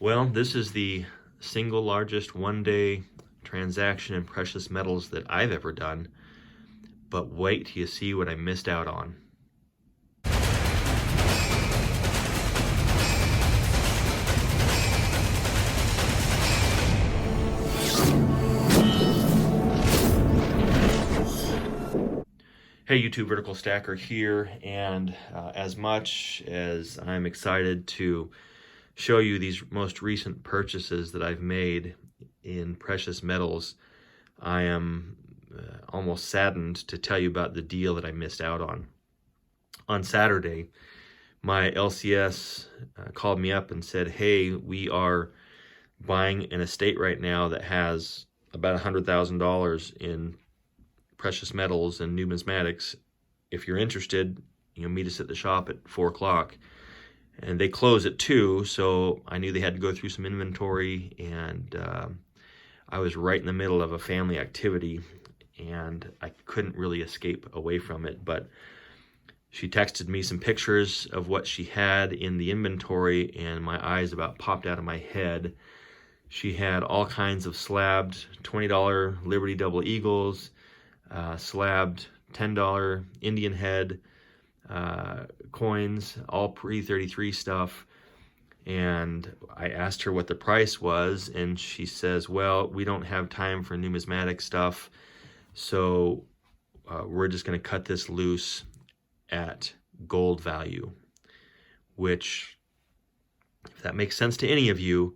Well, this is the single largest one-day transaction in precious metals that I've ever done. But wait till you see what I missed out on. Hey YouTube, Vertical Stacker here, and as much as I'm excited to show you these most recent purchases that I've made in precious metals, I am almost saddened to tell you about the deal that I missed out on. On Saturday, my LCS called me up and said, hey, we are buying an estate right now that has about $100,000 in precious metals and numismatics. If you're interested, meet us at the shop at 4 o'clock. And they close at 2, so I knew they had to go through some inventory, and I was right in the middle of a family activity, and I couldn't really escape away from it. But she texted me some pictures of what she had in the inventory, and my eyes about popped out of my head. She had all kinds of slabbed $20 Liberty Double Eagles, slabbed $10 Indian head coins, all pre-33 stuff. And I asked her what the price was, and she says, well, we don't have time for numismatic stuff, so we're just going to cut this loose at gold value, which, if that makes sense to any of you,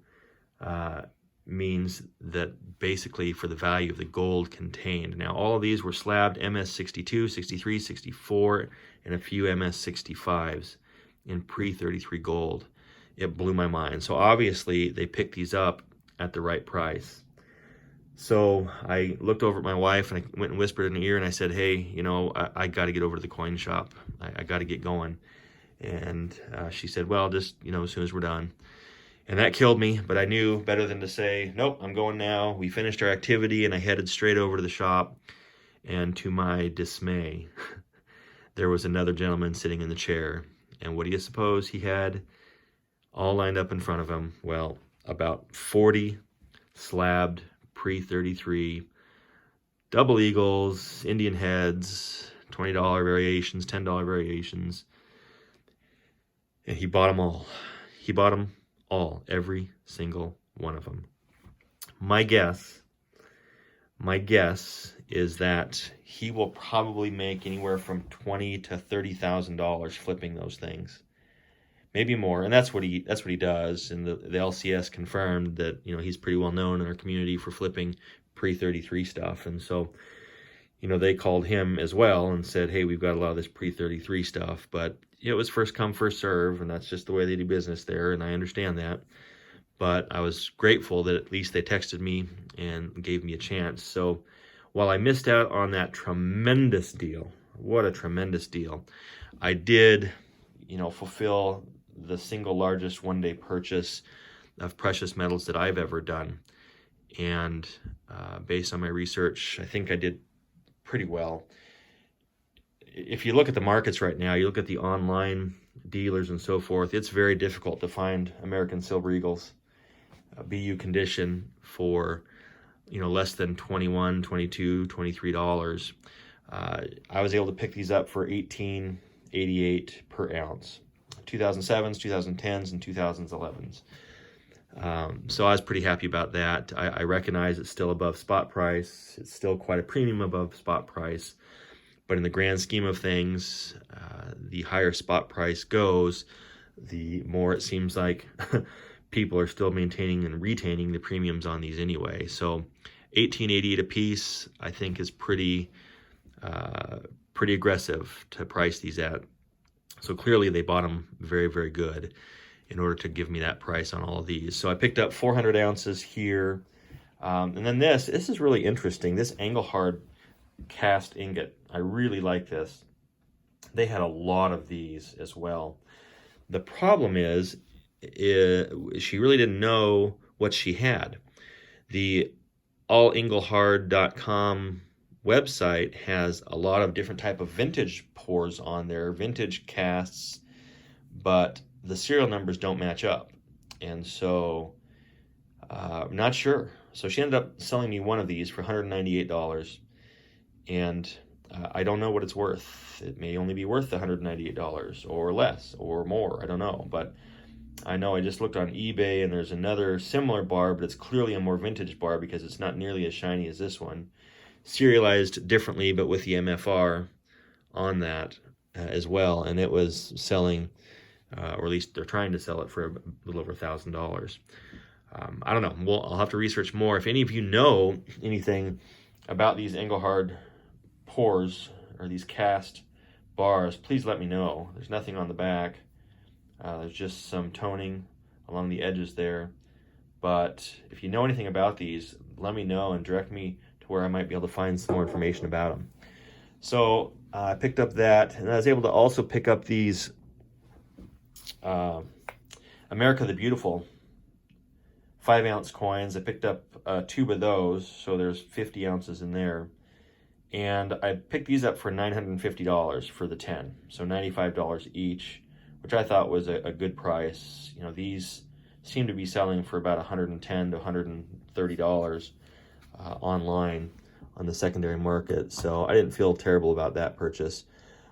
means that basically for the value of the gold contained. Now, all of these were slabbed MS62, 63, 64, and a few MS65s in pre-33 gold. It blew my mind. So obviously they picked these up at the right price. So I looked over at my wife and I went and whispered in her ear and I said, hey, I got to get over to the coin shop. I got to get going. And she said, well, just, as soon as we're done. And that killed me, but I knew better than to say, nope, I'm going now. We finished our activity and I headed straight over to the shop. And to my dismay, there was another gentleman sitting in the chair. And what do you suppose he had all lined up in front of him? Well, about 40 slabbed pre-33 double eagles, Indian heads, $20 variations, $10 variations. And he bought them all. He bought them all, every single one of them. My guess is that he will probably make anywhere from $20,000 to $30,000 flipping those things, maybe more. And that's what he does. And the LCS confirmed that he's pretty well known in our community for flipping pre-33 stuff. And so they called him as well and said, hey, we've got a lot of this pre-33 stuff, but it was first come, first serve, and that's just the way they do business there, and I understand that. But I was grateful that at least they texted me and gave me a chance. So while I missed out on that tremendous deal, what a tremendous deal, I did, fulfill the single largest one-day purchase of precious metals that I've ever done. And based on my research, I think I did pretty well. If you look at the markets right now, you look at the online dealers and so forth, it's very difficult to find American Silver Eagles BU condition for less than $21, $22, $23. I was able to pick these up for $18.88 per ounce, 2007s, 2010s, and 2011s. So I was pretty happy about that. I recognize it's still above spot price. It's still quite a premium above spot price. But in the grand scheme of things, the higher spot price goes, the more it seems like people are still maintaining and retaining the premiums on these anyway. So $18.88 a piece, I think, is pretty aggressive to price these at. So clearly they bought them very, very good in order to give me that price on all of these. So I picked up 400 ounces here. And then this is really interesting. This Engelhard cast ingot, I really like this. They had a lot of these as well. The problem is she really didn't know what she had. The allengelhard.com website has a lot of different type of vintage pours on there, vintage casts, but the serial numbers don't match up. And so I'm not sure. So she ended up selling me one of these for $198, and I don't know what it's worth. It may only be worth $198 or less or more. I don't know, but I know I just looked on eBay and there's another similar bar, but it's clearly a more vintage bar because it's not nearly as shiny as this one. Serialized differently, but with the MFR on that as well, and it was selling, or at least they're trying to sell it for a little over $1,000. I don't know. Well, I'll have to research more. If any of you know anything about these Engelhard pours or these cast bars, please let me know. There's nothing on the back. There's just some toning along the edges there. But if you know anything about these, let me know and direct me to where I might be able to find some more information about them. So I picked up that, and I was able to also pick up these America the Beautiful 5-ounce coins. I picked up a tube of those, so there's 50 ounces in there. And I picked these up for $950 for the 10, so $95 each, which I thought was a good price. You know, these seem to be selling for about $110 to $130 online on the secondary market, so I didn't feel terrible about that purchase.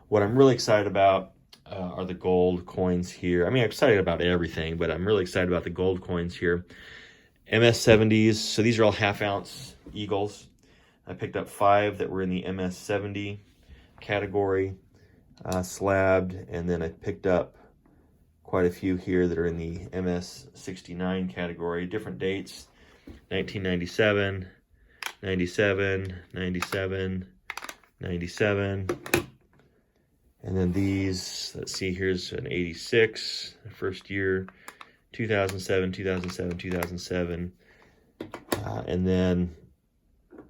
What I'm really excited about are the gold coins here. I mean, I'm excited about everything, but I'm really excited about the gold coins here. MS70s, so these are all half-ounce eagles. I picked up 5 that were in the MS70 category, slabbed, and then I picked up quite a few here that are in the MS69 category, different dates, 1997, 97, 97, 97. And then these, let's see, here's an 86, first year, 2007, 2007, 2007. And then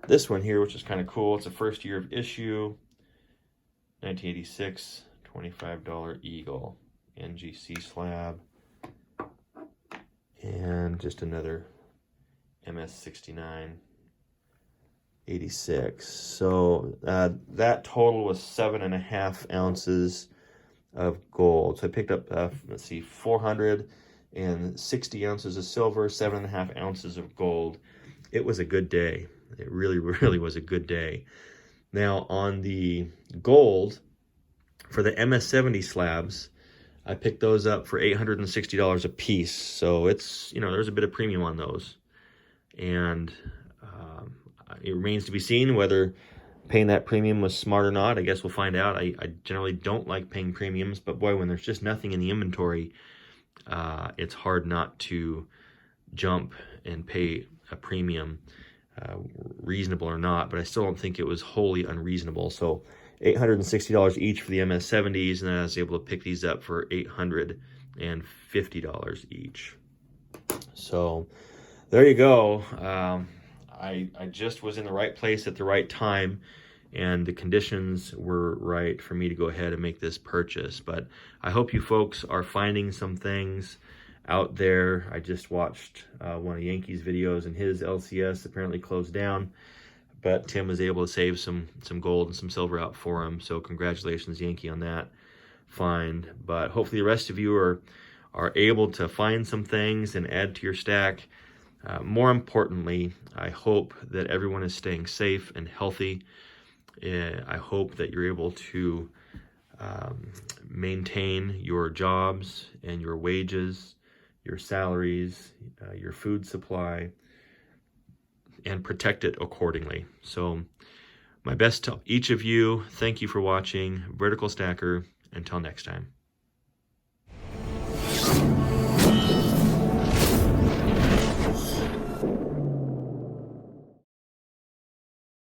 this one here, which is kind of cool. It's a first year of issue, 1986, $25 Eagle, NGC slab. And just another MS69, 86. So that total was 7.5 ounces of gold. So I picked up, let's see, 460 ounces of silver, 7.5 ounces of gold. It was a good day. It really, really was a good day. Now on the gold, for the MS70 slabs, I picked those up for $860 a piece. So it's, you know, there's a bit of premium on those. And it remains to be seen whether paying that premium was smart or not. I guess we'll find out. I generally don't like paying premiums, but boy, when there's just nothing in the inventory, it's hard not to jump and pay a premium, reasonable or not, but I still don't think it was wholly unreasonable. So $860 each for the MS70s, and then I was able to pick these up for $850 each. So there you go. I just was in the right place at the right time, and the conditions were right for me to go ahead and make this purchase. But I hope you folks are finding some things out there. I just watched one of Yankee's videos, and his LCS apparently closed down, but Tim was able to save some gold and some silver out for him. So congratulations, Yankee, on that find. But hopefully the rest of you are able to find some things and add to your stack. More importantly, I hope that everyone is staying safe and healthy. I hope that you're able to maintain your jobs and your wages, your salaries, your food supply, and protect it accordingly. So my best to each of you. Thank you for watching. Vertical Stacker. Until next time.